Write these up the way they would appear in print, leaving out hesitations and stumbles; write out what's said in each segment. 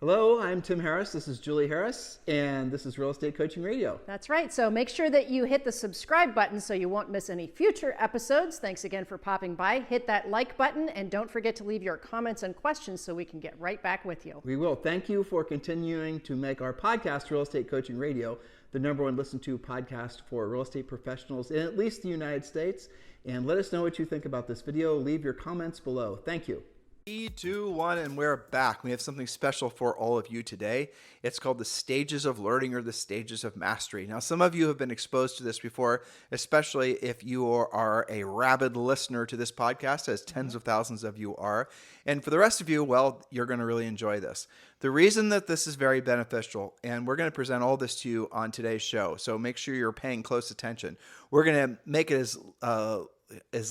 Hello, I'm Tim Harris. This is Julie Harris, and this is Real Estate Coaching Radio. That's right. So make sure that you hit the subscribe button so you won't miss any future episodes. Thanks again for popping by. Hit that like button, and don't forget to leave your comments and questions so we can get right back with you. We will. Thank you for continuing to make our podcast, Real Estate Coaching Radio, the #1 listened to podcast for real estate professionals in at least the United States. And let us know what you think about this video. Leave your comments below. Thank you. 3, 2, 1, and we're back. We have something special for all of you today. It's called the stages of learning or the stages of mastery. Now, some of you have been exposed to this before, especially if you are a rabid listener to this podcast, as tens of thousands of you are. And for the rest of you, well, you're going to really enjoy this. The reason that this is very beneficial, and we're going to present all this to you on today's show, so make sure you're paying close attention. We're going to make it as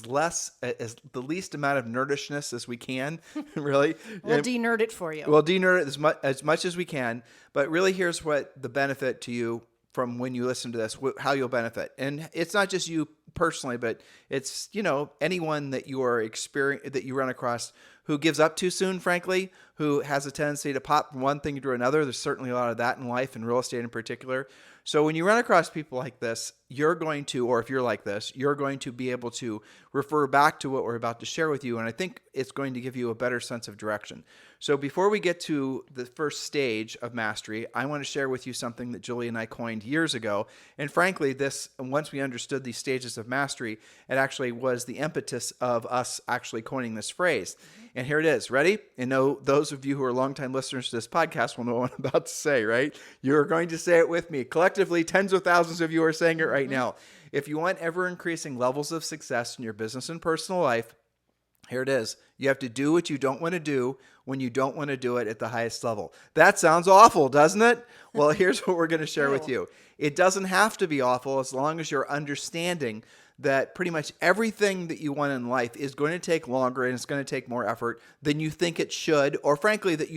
the least amount of nerdishness as we can, really. We'll de-nerd it for you. We'll de-nerd it as much as we can, but really here's what the benefit to you from when you listen to this, how you'll benefit. And it's not just you personally, but it's, anyone that you are that you run across who gives up too soon, frankly, who has a tendency to pop from one thing to another. There's certainly a lot of that in life, and real estate in particular. So when you run across people like this, you're going to, or if you're like this, you're going to be able to refer back to what we're about to share with you. And I think it's going to give you a better sense of direction. So before we get to the first stage of mastery, I want to share with you something that Julie and I coined years ago. And frankly, once we understood these stages of mastery, it actually was the impetus of us actually coining this phrase. And here it is. Ready? And those of you who are longtime listeners to this podcast will know what I'm about to say, right? You're going to say it with me. Collectively, tens of thousands of you are saying it right now. If you want ever-increasing levels of success in your business and personal life, here it is. You have to do what you don't want to do when you don't want to do it at the highest level. That sounds awful, doesn't it? Well, here's what we're going to share with you. It doesn't have to be awful as long as you're understanding that pretty much everything that you want in life is going to take longer and it's going to take more effort than you think it should, or frankly, that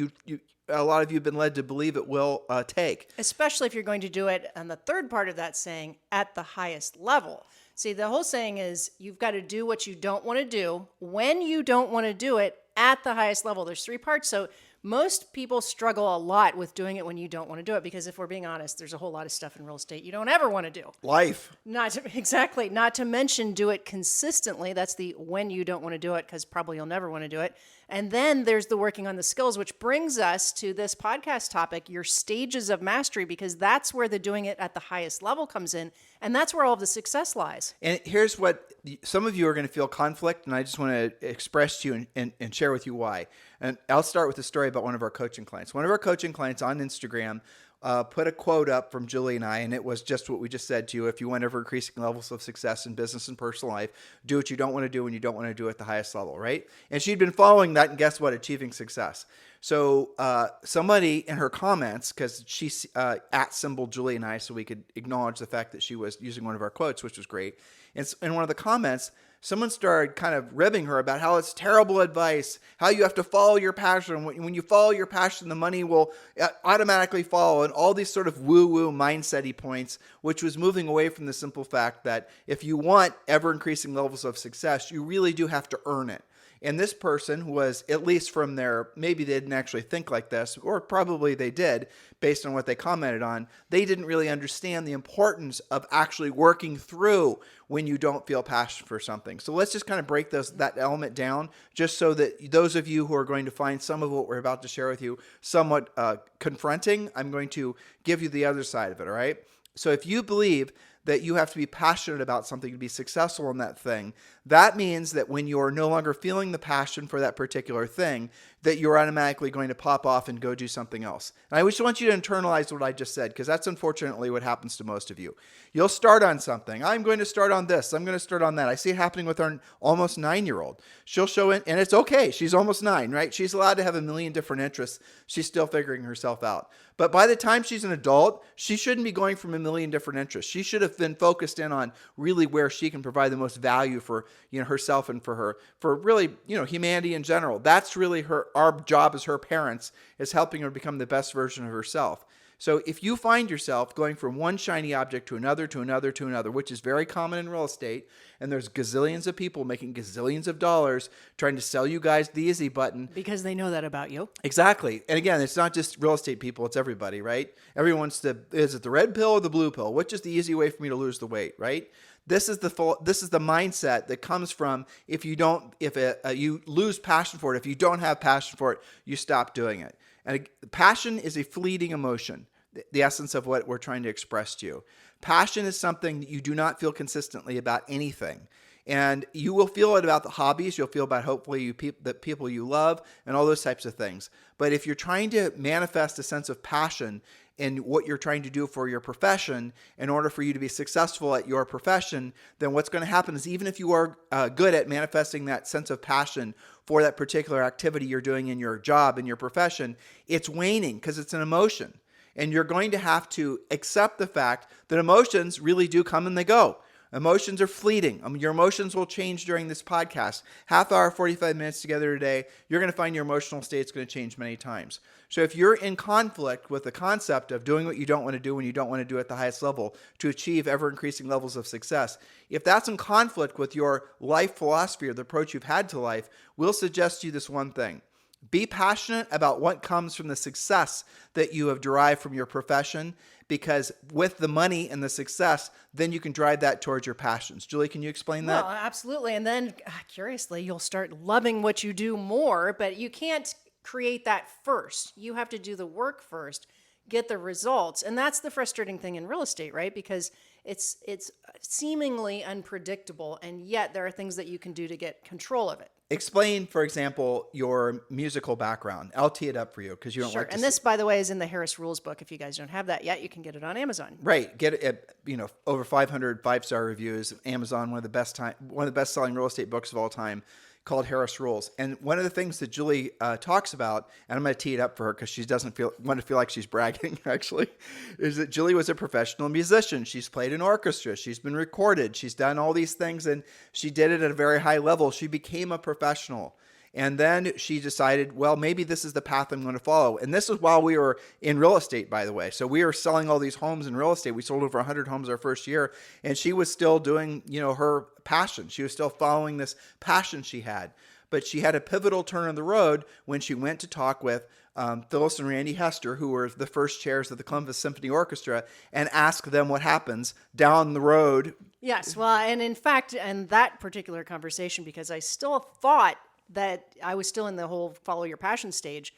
a lot of you have been led to believe it will take. Especially if you're going to do it, and the third part of that saying, at the highest level. See, the whole saying is you've got to do what you don't want to do when you don't want to do it at the highest level. There's 3 parts. So most people struggle a lot with doing it when you don't want to do it, because if we're being honest, there's a whole lot of stuff in real estate you don't ever want to do. Life. Not to mention do it consistently. That's the when you don't want to do it, because probably you'll never want to do it. And then there's the working on the skills, which brings us to this podcast topic, your stages of mastery, because that's where the doing it at the highest level comes in. And that's where all of the success lies. And here's what some of you are going to feel conflict, and I just want to express to you and share with you why. And I'll start with a story about one of our coaching clients. One of our coaching clients on Instagram put a quote up from Julie and I, and it was just what we just said to you. If you want ever increasing levels of success in business and personal life, do what you don't want to do when you don't want to do it at the highest level, right? And she'd been following that, and guess what? Achieving success. So somebody in her comments, because she's @ Julie and I, so we could acknowledge the fact that she was using one of our quotes, which was great. And in one of the comments, someone started kind of ribbing her about how it's terrible advice, how you have to follow your passion. When you follow your passion, the money will automatically follow, and all these sort of woo-woo mindset-y points, which was moving away from the simple fact that if you want ever-increasing levels of success, you really do have to earn it. And this person was, at least from maybe they didn't actually think like this, or probably they did, based on what they commented on, they didn't really understand the importance of actually working through when you don't feel passionate for something. So let's just kind of break that element down, just so that those of you who are going to find some of what we're about to share with you somewhat confronting, I'm going to give you the other side of it, all right? So if you believe that you have to be passionate about something to be successful in that thing, that means that when you're no longer feeling the passion for that particular thing, that you're automatically going to pop off and go do something else. And I just want you to internalize what I just said, because that's unfortunately what happens to most of you. You'll start on something. I'm going to start on this. I'm going to start on that. I see it happening with our almost 9-year-old. She'll show it, and it's okay. She's almost 9, right? She's allowed to have a million different interests. She's still figuring herself out. But by the time she's an adult, she shouldn't be going from a million different interests. She should have been focused in on really where she can provide the most value for herself and for really humanity in general. That's really our job as her parents, is helping her become the best version of herself. So if you find yourself going from one shiny object to another, to another, to another, which is very common in real estate, and there's gazillions of people making gazillions of dollars trying to sell you guys the easy button. Because they know that about you. Exactly. And again, it's not just real estate people, it's everybody, right? Everyone's is it the red pill or the blue pill? Which is the easy way for me to lose the weight, right? This is the mindset that comes from if you lose passion for it, if you don't have passion for it, you stop doing it. And passion is a fleeting emotion, the essence of what we're trying to express to you. Passion is something that you do not feel consistently about anything. And you will feel it about the hobbies. You'll feel about hopefully the people you love and all those types of things. But if you're trying to manifest a sense of passion in what you're trying to do for your profession in order for you to be successful at your profession, then what's going to happen is even if you are good at manifesting that sense of passion for that particular activity you're doing in your job, in your profession, it's waning because it's an emotion. And you're going to have to accept the fact that emotions really do come and they go. Emotions are fleeting. Your emotions will change during this podcast. Half hour, 45 minutes together today, you're going to find your emotional state is going to change many times. So if you're in conflict with the concept of doing what you don't want to do when you don't want to do at the highest level to achieve ever-increasing levels of success, if that's in conflict with your life philosophy or the approach you've had to life, we'll suggest to you this one thing. Be passionate about what comes from the success that you have derived from your profession, because with the money and the success, then you can drive that towards your passions. Julie, can you explain that? Well, absolutely. And then, curiously, you'll start loving what you do more, but you can't create that first. You have to do the work first, get the results. And that's the frustrating thing in real estate, right? Because it's seemingly unpredictable, and yet there are things that you can do to get control of it. Explain, for example, your musical background. I'll tee it up for you because you don't like to. And this, by the way, is in the Harris Rules book. If you guys don't have that yet, you can get it on Amazon. Right, get it at over 500 5-star reviews. Amazon, one of the best-selling real estate books of all time, called Harris Rules. And one of the things that Julie talks about, and I'm going to tee it up for her because she doesn't want to feel like she's bragging, actually, is that Julie was a professional musician. She's played in orchestra. She's been recorded. She's done all these things, and she did it at a very high level. She became a professional. And then she decided, well, maybe this is the path I'm going to follow. And this is while we were in real estate, by the way. So we were selling all these homes in real estate. We sold over 100 homes our first year. And she was still doing, her passion. She was still following this passion she had. But she had a pivotal turn on the road when she went to talk with Phyllis and Randy Hester, who were the first chairs of the Columbus Symphony Orchestra, and ask them what happens down the road. Yes. Well, and in fact, in that particular conversation, because I still thought that I was still in the whole follow your passion stage,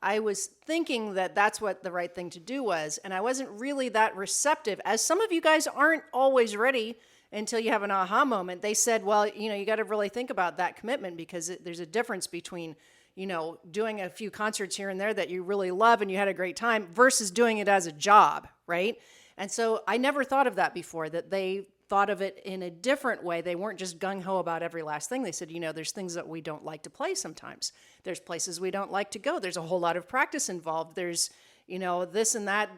I was thinking that that's what the right thing to do was, and I wasn't really that receptive, as some of you guys aren't always ready until you have an aha moment. They said, well, you got to really think about that commitment, because there's a difference between, doing a few concerts here and there that you really love and you had a great time versus doing it as a job, right? And so I never thought of that before, that they thought of it in a different way. They weren't just gung-ho about every last thing. They said, there's things that we don't like to play sometimes. There's places we don't like to go. There's a whole lot of practice involved. There's, this and that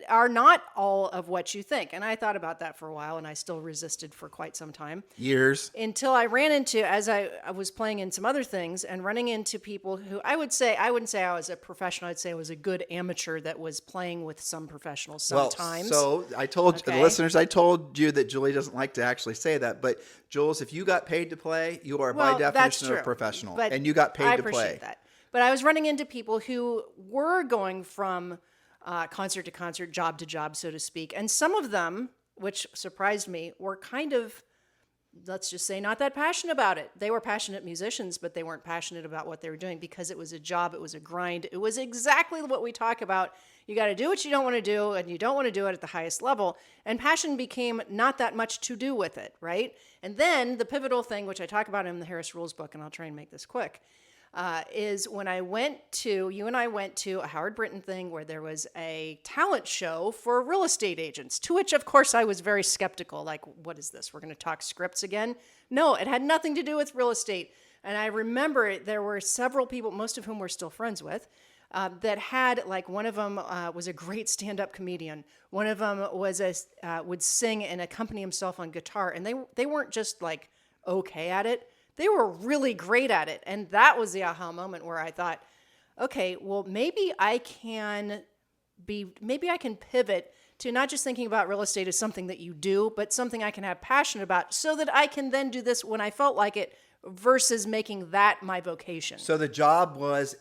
are not all of what you think. And I thought about that for a while, and I still resisted for quite some time. Years. Until I ran into, as I was playing in some other things and running into people who I wouldn't say I was a professional. I'd say I was a good amateur that was playing with some professionals sometimes. Well, so I told the listeners, I told you that Julie doesn't like to actually say that, but Jules, if you got paid to play, you are by definition a professional, and you got paid to play. I appreciate that. But I was running into people who were going from concert to concert, job to job, so to speak. And some of them, which surprised me, were kind of, let's just say, not that passionate about it. They were passionate musicians, but they weren't passionate about what they were doing because it was a job, it was a grind. It was exactly what we talk about. You got to do what you don't want to do, and you don't want to do it at the highest level. And passion became not that much to do with it, right? And then the pivotal thing, which I talk about in the Harris Rules book, and I'll try and make this quick, is when you and I went to a Howard Brinton thing where there was a talent show for real estate agents, to which, of course, I was very skeptical. Like, what is this? We're going to talk scripts again? No, it had nothing to do with real estate. And I remember there were several people, most of whom we're still friends with, that had, like, one of them was a great stand-up comedian. One of them was would sing and accompany himself on guitar. And they weren't just, like, okay at it. They were really great at it. And that was the aha moment where I thought, okay, well, maybe I can maybe I can pivot to not just thinking about real estate as something that you do, but something I can have passion about so that I can then do this when I felt like it versus making that my vocation. So the job was,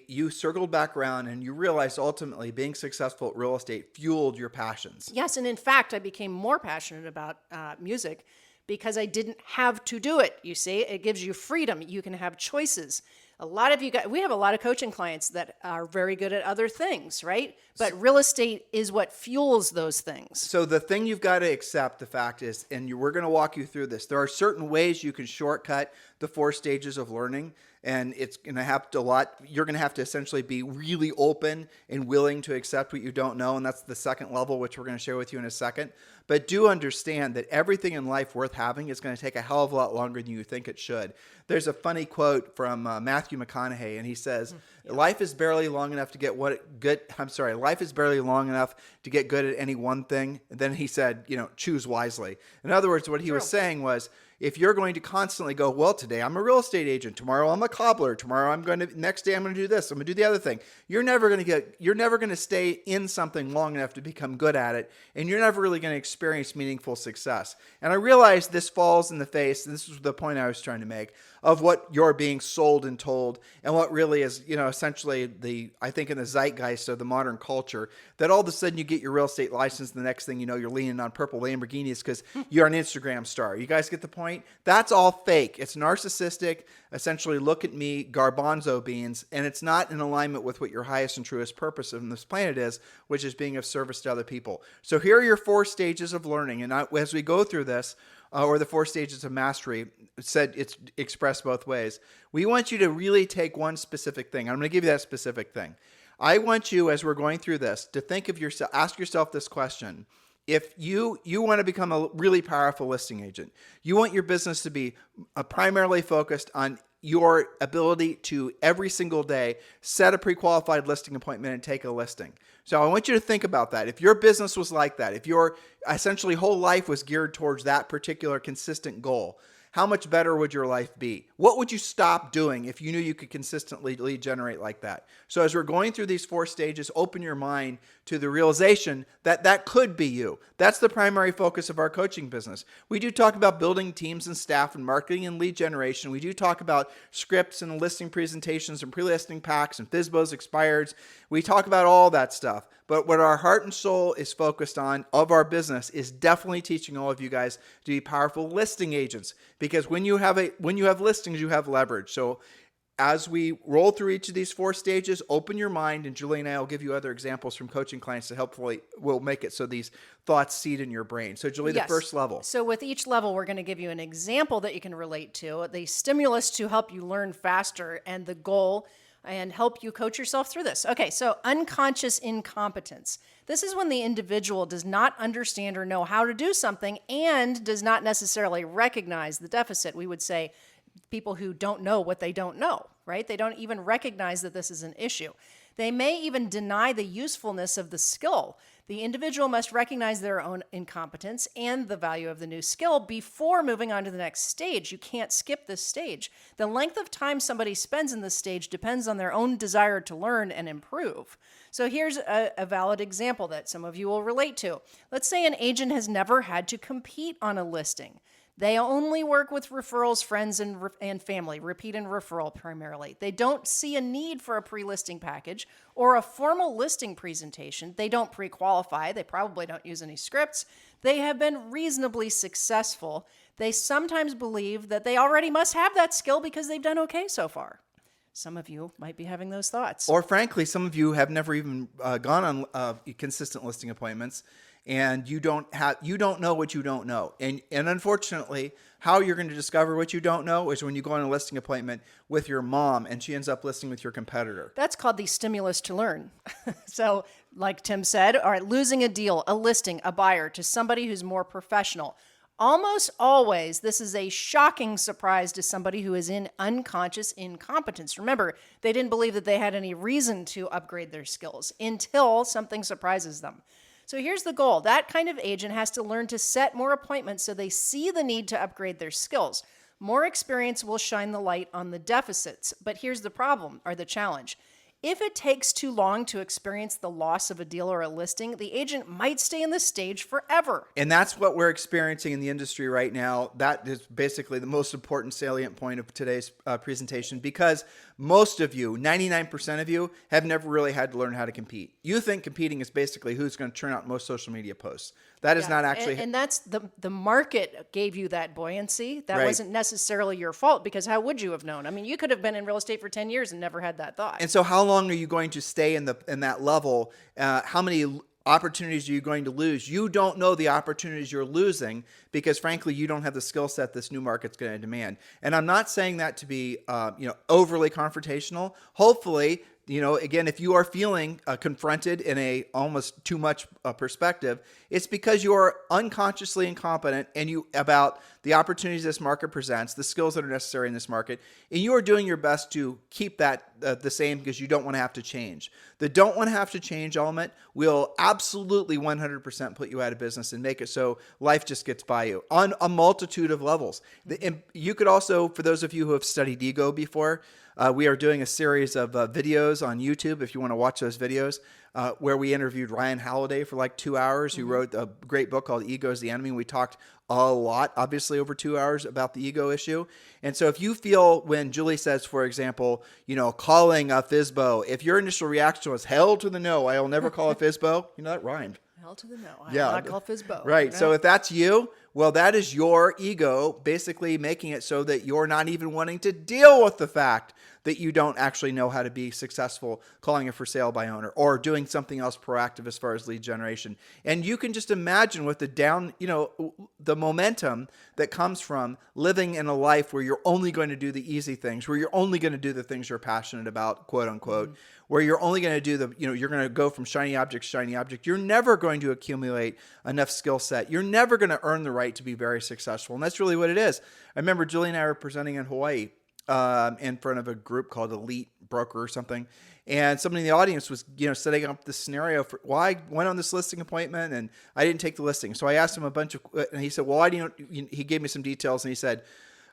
you circled back around and you realized ultimately being successful at real estate fueled your passions. Yes, and in fact, I became more passionate about music because I didn't have to do it. You see, it gives you freedom. You can have choices. A lot of you guys, we have a lot of coaching clients that are very good at other things, right? But real estate is what fuels those things. So the thing you've got to accept, the fact is, and we're going to walk you through this, there are certain ways you can shortcut the 4 stages of learning. And it's going to have to you're going to have to essentially be really open and willing to accept what you don't know. And that's the second level, which we're going to share with you in a second. But do understand that everything in life worth having is going to take a hell of a lot longer than you think it should. There's a funny quote from Matthew McConaughey, and he says, life is barely long enough to get life is barely long enough to get good at any one thing. And then he said, choose wisely. In other words, what he was saying was, if you're going to constantly go, well, today I'm a real estate agent, tomorrow I'm a cobbler, next day I'm going to do this, I'm going to do the other thing. You're never going to stay in something long enough to become good at it, and you're never really going to experience meaningful success. And I realize this falls in the face, and this is the point I was trying to make, of what you're being sold and told, and what really is, essentially I think in the zeitgeist of the modern culture, that all of a sudden you get your real estate license, and the next thing you know, you're leaning on purple Lamborghinis because you're an Instagram star. You guys get the point? That's all fake. It's narcissistic, essentially look at me, garbanzo beans, and it's not in alignment with what your highest and truest purpose on this planet is, which is being of service to other people. So here are your 4 stages of learning, and as we go through this, or the 4 stages of mastery, it's expressed both ways. We want you to really take one specific thing. I'm going to give you that specific thing. I want you, as we're going through this, to think of yourself, ask yourself this question. If you want to become a really powerful listing agent, you want your business to be primarily focused on your ability to every single day set a pre-qualified listing appointment and take a listing. So I want you to think about that. If your business was like that, if your essentially whole life was geared towards that particular consistent goal, how much better would your life be? What would you stop doing if you knew you could consistently lead generate like that? So as we're going through these 4 stages, open your mind to the realization that that could be you. That's the primary focus of our coaching business. We do talk about building teams and staff and marketing and lead generation. We do talk about scripts and listing presentations and pre-listing packs and FSBOs, expireds. We talk about all that stuff. But what our heart and soul is focused on of our business is definitely teaching all of you guys to be powerful listing agents. Because when you have listings, you have leverage. So as we roll through each of these 4 stages, open your mind, and Julie and I will give you other examples from coaching clients that hopefully will make it so these thoughts seed in your brain. So Julie, Yes. The first level. So with each level, we're going to give you an example that you can relate to, the stimulus to help you learn faster, and the goal and help you coach yourself through this. Okay, so unconscious incompetence. This is when the individual does not understand or know how to do something and does not necessarily recognize the deficit. We would say people who don't know what they don't know, right? They don't even recognize that this is an issue. They may even deny the usefulness of the skill. The individual must recognize their own incompetence and the value of the new skill before moving on to the next stage. You can't skip this stage. The length of time somebody spends in this stage depends on their own desire to learn and improve. So here's a valid example that some of you will relate to. Let's say an agent has never had to compete on a listing. They only work with referrals, friends, and family, repeat and referral primarily. They don't see a need for a pre-listing package or a formal listing presentation. They don't pre-qualify. They probably don't use any scripts. They have been reasonably successful. They sometimes believe that they already must have that skill because they've done okay so far. Some of you might be having those thoughts. Or frankly, some of you have never even gone on consistent listing appointments, and you don't know what you don't know. And unfortunately, how you're going to discover what you don't know is when you go on a listing appointment with your mom and she ends up listing with your competitor. That's called the stimulus to learn. So like Tim said, all right, losing a deal, a listing, a buyer to somebody who's more professional. Almost always, this is a shocking surprise to somebody who is in unconscious incompetence. Remember, they didn't believe that they had any reason to upgrade their skills until something surprises them. So here's the goal. That kind of agent has to learn to set more appointments so they see the need to upgrade their skills. More experience will shine the light on the deficits. But here's the problem, or the challenge. If it takes too long to experience the loss of a deal or a listing, the agent might stay in this stage forever. And that's what we're experiencing in the industry right now. That is basically the most important salient point of today's presentation, because most of you, 99% of you, have never really had to learn how to compete. You think competing is basically who's going to turn out most social media posts. That is not actually... And that's the market gave you that buoyancy. That Right. wasn't necessarily your fault, because how would you have known? I mean, you could have been in real estate for 10 years and never had that thought. And so how long are you going to stay in that level? How many opportunities are you going to lose? You don't know the opportunities you're losing because, frankly, you don't have the skill set this new market's going to demand. And I'm not saying that to be overly confrontational. Hopefully, again, if you are feeling confronted in a almost too much perspective, it's because you are unconsciously incompetent about the opportunities this market presents, the skills that are necessary in this market, and you are doing your best to keep that the same because you don't want to have to change. The don't want to have to change element will absolutely 100% put you out of business and make it so life just gets by you on a multitude of levels. You could also, for those of you who have studied ego before, we are doing a series of videos on YouTube, if you want to watch those videos, where we interviewed Ryan Halliday for like 2 hours, who wrote a great book called Ego is the Enemy. We talked a lot, obviously over 2 hours, about the ego issue. And so if you feel when Julie says, for example, calling a FSBO, if your initial reaction was hell to the no, I'll never call a FSBO, that rhymed. Hell to the no. I Yeah. will not call FSBO. Right. So if that's you, well, that is your ego basically making it so that you're not even wanting to deal with the fact that you don't actually know how to be successful calling a for sale by owner or doing something else proactive as far as lead generation. And you can just imagine with the momentum that comes from living in a life where you're only going to do the easy things, where you're only going to do the things you're passionate about, quote unquote, where you're only going to do you're going to go from shiny object to shiny object. You're never going to accumulate enough skill set. You're never going to earn the right to be very successful. And that's really what it is. I remember Julie and I were presenting in Hawaii in front of a group called Elite Broker or something. And somebody in the audience was, setting up this scenario for, well, I went on this listing appointment and I didn't take the listing. So I asked him and he said, well, he gave me some details and he said,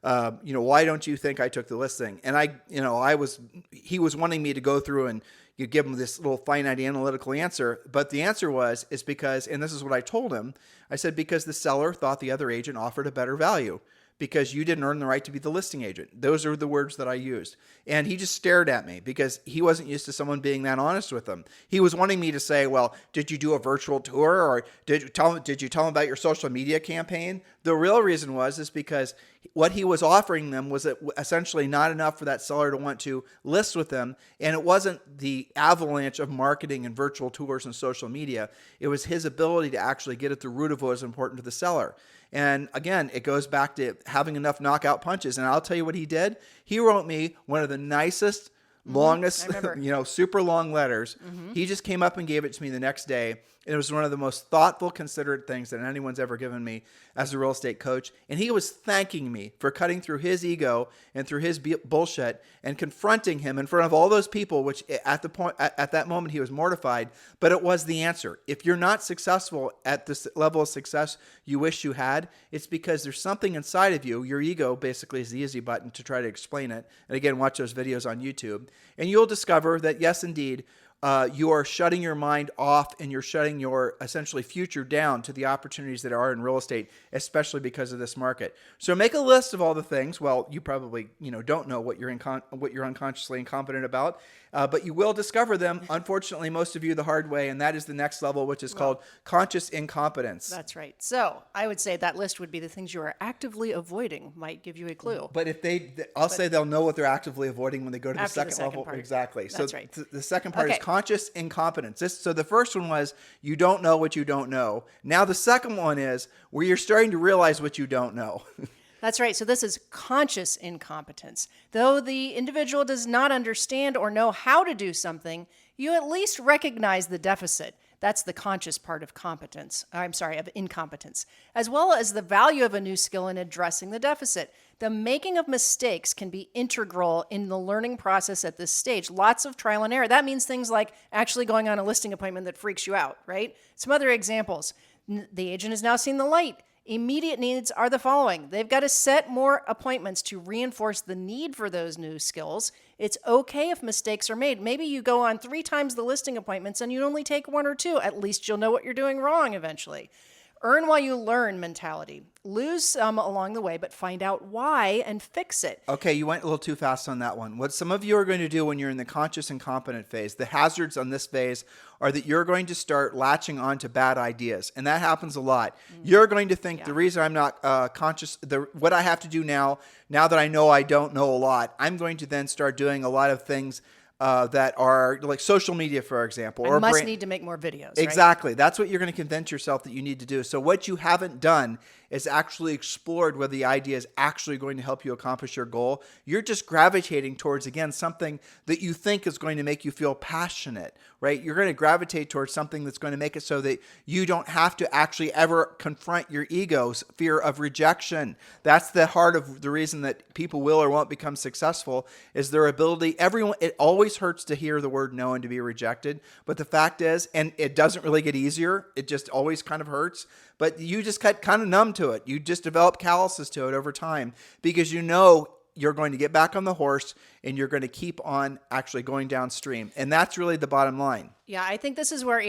why don't you think I took the listing? And he was wanting me to go through and give him this little finite analytical answer. But the answer is because, and this is what I told him, I said, because the seller thought the other agent offered a better value. Because you didn't earn the right to be the listing agent. Those are the words that I used. And he just stared at me because he wasn't used to someone being that honest with him. He was wanting me to say, well, did you do a virtual tour or did you tell him about your social media campaign? The real reason is because what he was offering them was essentially not enough for that seller to want to list with them. And it wasn't the avalanche of marketing and virtual tours and social media. It was his ability to actually get at the root of what was important to the seller. And again, it goes back to having enough knockout punches. And I'll tell you what he did. He wrote me one of the nicest, longest, super long letters. He just came up and gave it to me the next day. It was one of the most thoughtful, considerate things that anyone's ever given me as a real estate coach. And he was thanking me for cutting through his ego and through his bullshit and confronting him in front of all those people, which at that moment he was mortified, but it was the answer. If you're not successful at this level of success you wish you had, it's because there's something inside of you. Your ego basically is the easy button to try to explain it. And again, watch those videos on YouTube. And you'll discover that, yes, indeed, you are shutting your mind off and you're shutting your essentially future down to the opportunities that are in real estate, especially because of this market. So make a list of all the things. Well, you probably don't know what you're unconsciously incompetent about, but you will discover them. Unfortunately, most of you the hard way, and that is the next level, which is called conscious incompetence. That's right. So I would say that list would be the things you are actively avoiding. Might give you a clue. But if I'll say they'll know what they're actively avoiding when they go to the second level. Part. Exactly. That's so right. The second part is conscious incompetence. So the first one was you don't know what you don't know. Now the second one is where you're starting to realize what you don't know. That's right. So this is conscious incompetence. Though the individual does not understand or know how to do something, you at least recognize the deficit. That's the conscious part of of incompetence, as well as the value of a new skill in addressing the deficit. The making of mistakes can be integral in the learning process at this stage. Lots of trial and error. That means things like actually going on a listing appointment that freaks you out, right? Some other examples. The agent has now seen the light. Immediate needs are the following. They've got to set more appointments to reinforce the need for those new skills. It's okay if mistakes are made. Maybe you go on 3 times the listing appointments and you only take 1 or 2. At least you'll know what you're doing wrong eventually. Earn while you learn mentality. Lose some along the way, but find out why and fix it. Okay, you went a little too fast on that one. What some of you are going to do when you're in the conscious and competent phase, the hazards on this phase are that you're going to start latching on to bad ideas. And that happens a lot. You're going to think the reason I'm not conscious, what I have to do now that I know I don't know a lot, I'm going to then start doing a lot of things that are like social media, for example. I must need to make more videos. Exactly. Right? That's what you're going to convince yourself that you need to do. So what you haven't done is actually explored whether the idea is actually going to help you accomplish your goal. You're just gravitating towards, again, something that you think is going to make you feel passionate, right? You're going to gravitate towards something that's going to make it so that you don't have to actually ever confront your ego's fear of rejection. That's the heart of the reason that people will or won't become successful is their ability. It always hurts to hear the word no and to be rejected. But the fact is, and it doesn't really get easier, it just always kind of hurts. But you just get kind of numb to it. You just develop calluses to it over time because you know you're going to get back on the horse and you're going to keep on actually going downstream. And that's really the bottom line. Yeah, I think this is where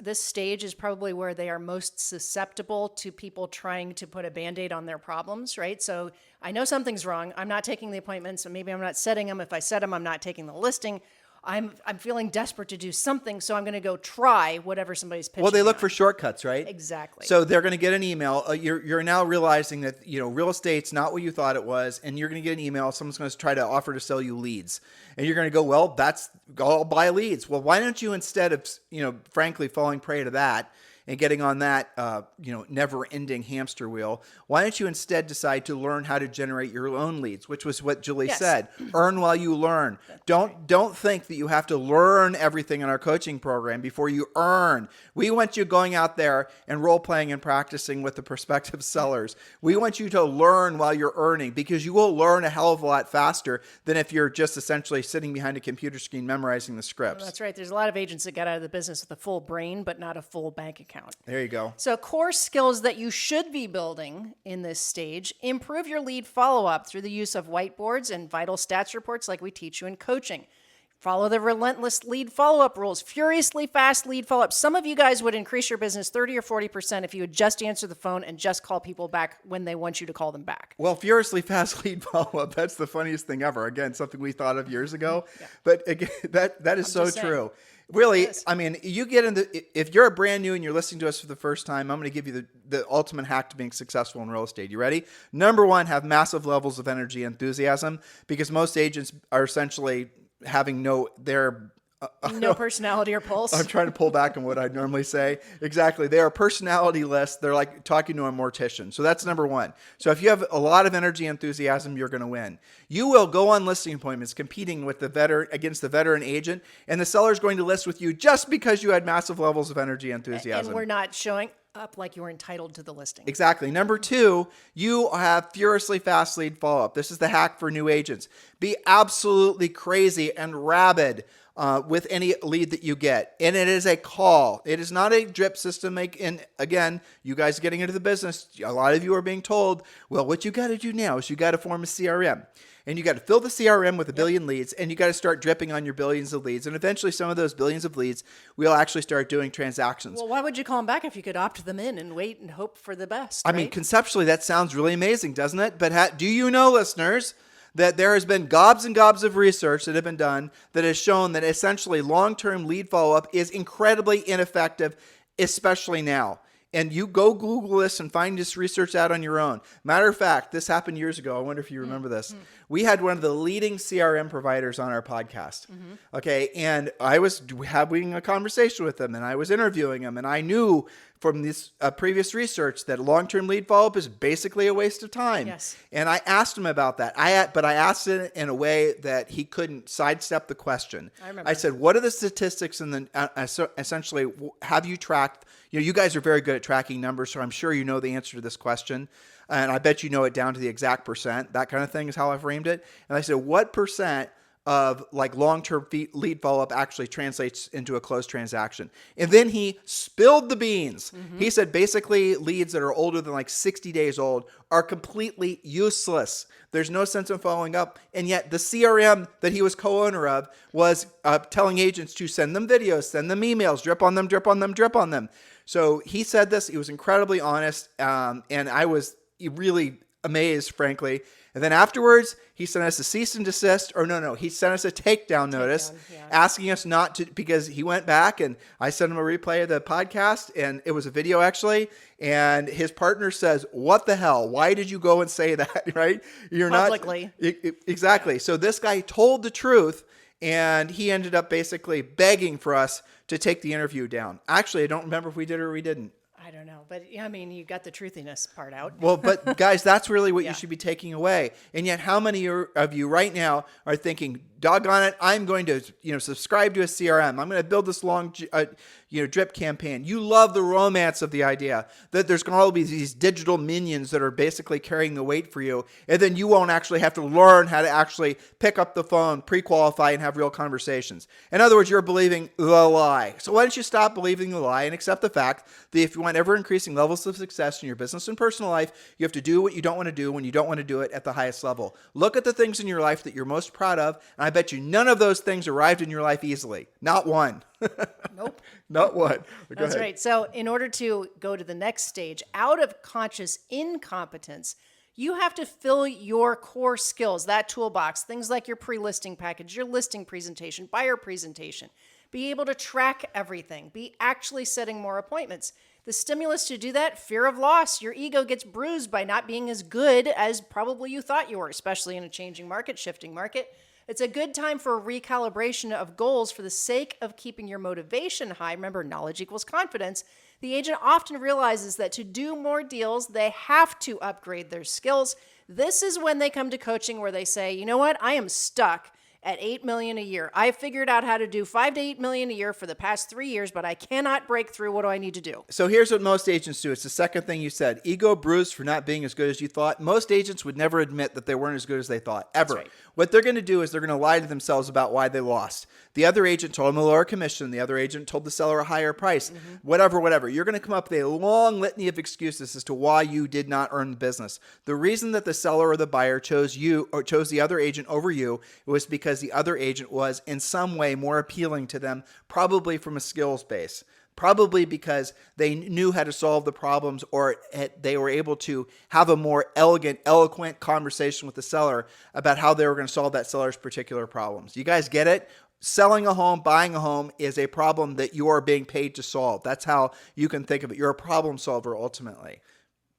this stage is probably where they are most susceptible to people trying to put a Band-Aid on their problems, right? So I know something's wrong. I'm not taking the appointments, so maybe I'm not setting them. If I set them, I'm not taking the listing. I'm feeling desperate to do something, so I'm going to go try whatever somebody's pitching. Well, they look on. for shortcuts, right? Exactly. So they're going to get an email. You're now realizing that real estate's not what you thought it was, and you're going to get an email. Someone's going to try to offer to sell you leads, and you're going to go, well, I'll buy leads. Well, why don't you, instead of frankly falling prey to that and getting on that never-ending hamster wheel, why don't you instead decide to learn how to generate your own leads, which was what Julie said. Earn while you learn. Don't think that you have to learn everything in our coaching program before you earn. We want you going out there and role-playing and practicing with the prospective sellers. We want you to learn while you're earning because you will learn a hell of a lot faster than if you're just essentially sitting behind a computer screen memorizing the scripts. That's right. There's a lot of agents that got out of the business with a full brain, but not a full bank account. There you go. So core skills that you should be building in this stage: improve your lead follow-up through the use of whiteboards and vital stats reports like we teach you in coaching. Follow the relentless lead follow-up rules, furiously fast lead follow-up. Some of you guys would increase your business 30 or 40% if you would just answer the phone and just call people back when they want you to call them back. Well, furiously fast lead follow-up, that's the funniest thing ever. Again, something we thought of years ago. Yeah. But again, that is so true. Really, I mean, you get if you're brand new and you're listening to us for the first time, I'm going to give you the ultimate hack to being successful in real estate. You ready? Number 1, have massive levels of energy and enthusiasm, because most agents are essentially having no personality or pulse. I'm trying to pull back on what I normally say. Exactly. They are personality-less. They're like talking to a mortician. So that's number 1. So if you have a lot of energy and enthusiasm, you're going to win. You will go on listing appointments competing with against the veteran agent, and the seller's going to list with you just because you had massive levels of energy and enthusiasm. And we're not showing up like you were entitled to the listing. Exactly. Number 2, you have furiously fast lead follow-up. This is the hack for new agents. Be absolutely crazy and rabid with any lead that you get. And it is a call. It is not a drip system. And again, you guys getting into the business, a lot of you are being told, well, what you got to do now is you got to form a CRM. And you got to fill the CRM with a billion leads, and you got to start dripping on your billions of leads. And eventually some of those billions of leads will actually start doing transactions. Well, why would you call them back if you could opt them in and wait and hope for the best? I mean, conceptually, that sounds really amazing, doesn't it? But do you know, listeners, that there has been gobs and gobs of research that have been done that has shown that essentially long-term lead follow-up is incredibly ineffective, especially now. And you go Google this and find this research out on your own. Matter of fact, this happened years ago. I wonder if you remember this. We had one of the leading CRM providers on our podcast. Okay. And I was having a conversation with them and I was interviewing them. And I knew from this previous research that long-term lead follow-up is basically a waste of time. Yes. And I asked him about that. But I asked it in a way that he couldn't sidestep the question. I remember. I said, what are the statistics and essentially have you tracked? You guys are very good at tracking numbers, so I'm sure you know the answer to this question. And I bet you know it down to the exact percent. That kind of thing is how I framed it. And I said, what percent of like long-term lead follow-up actually translates into a closed transaction. And then he spilled the beans. He said basically leads that are older than like 60 days old are completely useless. There's no sense in following up. And yet the CRM that he was co-owner of was telling agents to send them videos, send them emails, drip on them, drip on them, drip on them. So he said this. He was incredibly honest. And I was really amazed, frankly. And then afterwards, he sent us a cease and desist, or no, he sent us a takedown notice asking us not to, because he went back and I sent him a replay of the podcast and it was a video actually. And his partner says, what the hell? Why did you go and say that? Right? You're Publicly. not. Exactly. So this guy told the truth and he ended up basically begging for us to take the interview down. Actually, I don't remember if we did or we didn't. I don't know, but I mean, you got the truthiness part out. Well, but guys, that's really what you should be taking away. And yet, how many of you right now are thinking, doggone it, I'm going to, subscribe to a CRM. I'm going to build this long, drip campaign. You love the romance of the idea that there's going to be these digital minions that are basically carrying the weight for you. And then you won't actually have to learn how to actually pick up the phone, pre-qualify, and have real conversations. In other words, you're believing the lie. So why don't you stop believing the lie and accept the fact that if you want ever increasing levels of success in your business and personal life, you have to do what you don't want to do when you don't want to do it at the highest level. Look at the things in your life that you're most proud of, and I bet you none of those things arrived in your life easily. Not one. Nope. Not one. That's right. So in order to go to the next stage, out of conscious incompetence, you have to fill your core skills, that toolbox, things like your pre-listing package, your listing presentation, buyer presentation, be able to track everything, be actually setting more appointments. The stimulus to do that, fear of loss. Your ego gets bruised by not being as good as probably you thought you were, especially in a changing market, shifting market. It's a good time for a recalibration of goals for the sake of keeping your motivation high. Remember, knowledge equals confidence. The agent often realizes that to do more deals, they have to upgrade their skills. This is when they come to coaching where they say, you know what, I am stuck at $8 million a year. I figured out how to do $5 to $8 million a year for the past 3 years, but I cannot break through. What do I need to do? So here's what most agents do. It's the second thing you said. Ego bruised for not being as good as you thought. Most agents would never admit that they weren't as good as they thought, ever. That's right. What they're going to do is they're going to lie to themselves about why they lost. The other agent told them a lower commission. The other agent told the seller a higher price. Whatever. You're going to come up with a long litany of excuses as to why you did not earn the business. The reason that the seller or the buyer chose you or chose the other agent over you was because the other agent was in some way more appealing to them, probably from a skills base. Probably because they knew how to solve the problems or they were able to have a more elegant, eloquent conversation with the seller about how they were going to solve that seller's particular problems. You guys get it? Selling a home, buying a home is a problem that you are being paid to solve. That's how you can think of it. You're a problem solver ultimately.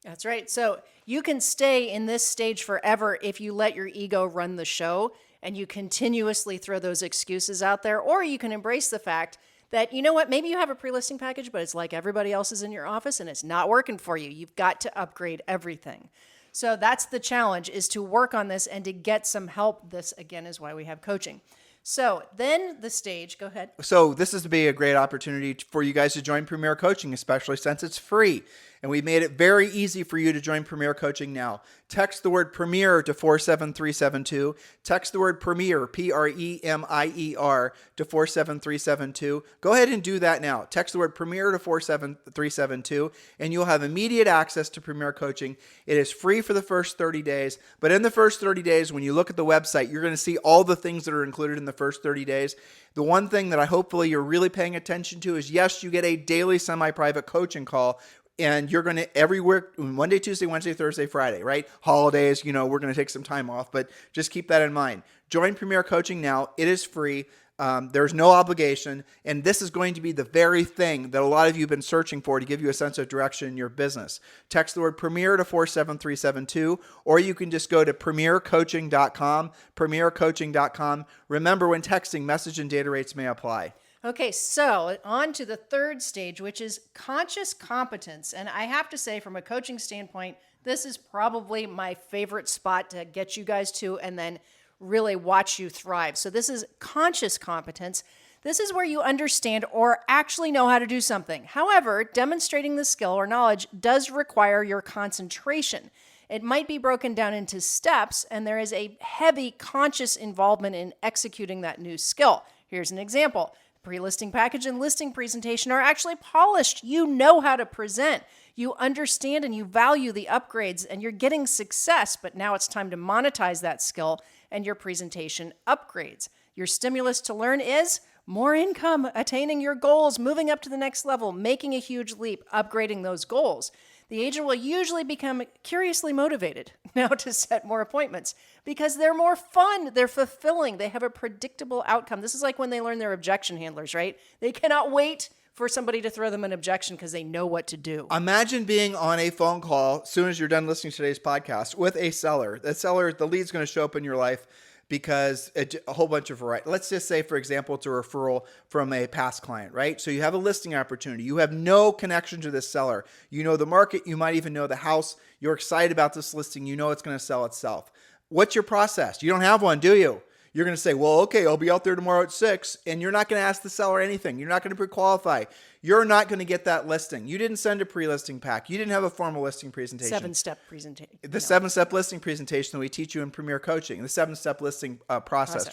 That's right. So you can stay in this stage forever if you let your ego run the show and you continuously throw those excuses out there, or you can embrace the fact that, you know what, maybe you have a pre-listing package, but it's like everybody else's in your office and it's not working for you. You've got to upgrade everything. So that's the challenge, is to work on this and to get some help. This, again, is why we have coaching. So then the stage, go ahead. So this is to be a great opportunity for you guys to join Premier Coaching, especially since it's free. And we made it very easy for you to join Premier Coaching now. Text the word Premier to 47372. Text the word Premier, P-R-E-M-I-E-R, to 47372. Go ahead and do that now. Text the word Premier to 47372, and you'll have immediate access to Premier Coaching. It is free for the first 30 days, but in the first 30 days, when you look at the website, you're going to see all the things that are included in the first 30 days. The one thing that I hopefully you're really paying attention to is, yes, you get a daily semi-private coaching call. And you're going to everywhere, Monday, Tuesday, Wednesday, Thursday, Friday, right? Holidays, we're going to take some time off, but just keep that in mind. Join Premier Coaching now. It is free. There's no obligation. And this is going to be the very thing that a lot of you have been searching for to give you a sense of direction in your business. Text the word Premier to 47372, or you can just go to premiercoaching.com, premiercoaching.com. Remember, when texting, message and data rates may apply. Okay, so on to the third stage, which is conscious competence. And I have to say, from a coaching standpoint, this is probably my favorite spot to get you guys to and then really watch you thrive. So this is conscious competence. This is where you understand or actually know how to do something. However, demonstrating the skill or knowledge does require your concentration. It might be broken down into steps, and there is a heavy conscious involvement in executing that new skill. Here's an example. Pre-listing package and listing presentation are actually polished. You know how to present. You understand and you value the upgrades, and you're getting success, but now it's time to monetize that skill and your presentation upgrades. Your stimulus to learn is more income, attaining your goals, moving up to the next level, making a huge leap, upgrading those goals. The agent will usually become curiously motivated now to set more appointments because they're more fun, they're fulfilling, they have a predictable outcome. This is like when they learn their objection handlers, right? They cannot wait for somebody to throw them an objection because they know what to do. Imagine being on a phone call as soon as you're done listening to today's podcast with a seller. That seller, the lead's going to show up in your life because a whole bunch of variety. Let's just say, for example, it's a referral from a past client, right? So you have a listing opportunity. You have no connection to this seller. You know the market. You might even know the house. You're excited about this listing. You know it's going to sell itself. What's your process? You don't have one, do you? You're going to say, well, okay, I'll be out there tomorrow at 6, and you're not going to ask the seller anything. You're not going to pre-qualify. You're not going to get that listing. You didn't send a pre-listing pack. You didn't have a formal listing presentation. 7-step presentation. The 7-step listing presentation that we teach you in Premier Coaching, the 7-step listing process,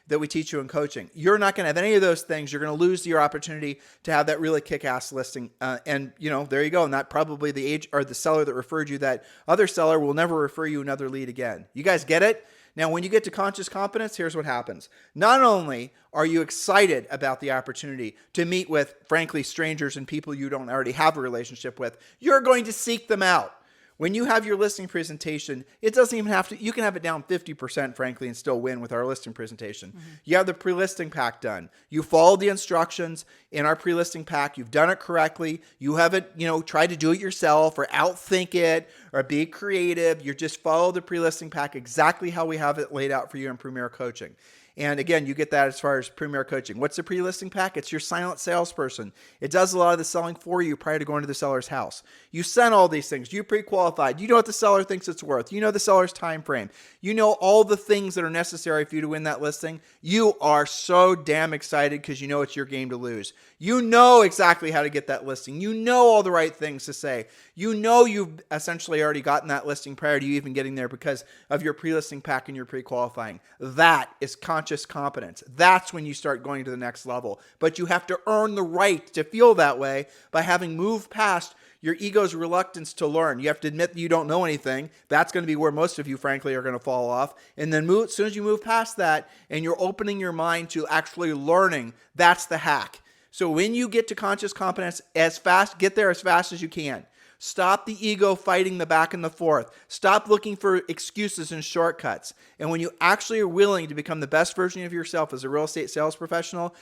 that we teach you in coaching. You're not going to have any of those things. You're going to lose your opportunity to have that really kick-ass listing. And there you go. And that probably the seller that referred you, that other seller will never refer you another lead again. You guys get it? Now, when you get to conscious competence, here's what happens. Not only are you excited about the opportunity to meet with, frankly, strangers and people you don't already have a relationship with, you're going to seek them out. When you have your listing presentation, it doesn't even have to, you can have it down 50%, frankly, and still win with our listing presentation. Mm-hmm. You have the pre-listing pack done. You followed the instructions in our pre-listing pack. You've done it correctly. You haven't, tried to do it yourself or outthink it or be creative. You just follow the pre-listing pack exactly how we have it laid out for you in Premier Coaching. And again, you get that as far as Premier Coaching. What's the pre-listing pack? It's your silent salesperson. It does a lot of the selling for you prior to going to the seller's house. You sent all these things. You pre-qualified. You know what the seller thinks it's worth. You know the seller's time frame. You know all the things that are necessary for you to win that listing. You are so damn excited because you know it's your game to lose. You know exactly how to get that listing. You know all the right things to say. You know you've essentially already gotten that listing prior to you even getting there because of your pre-listing pack and your pre-qualifying. That is conscious competence. That's when you start going to the next level. But you have to earn the right to feel that way by having moved past your ego's reluctance to learn. You have to admit that you don't know anything. That's going to be where most of you, frankly, are going to fall off. And then as soon as you move past that and you're opening your mind to actually learning, that's the hack. So when you get to conscious competence, get there as fast as you can. Stop the ego fighting the back and the forth. Stop looking for excuses and shortcuts. And when you actually are willing to become the best version of yourself as a real estate sales professional,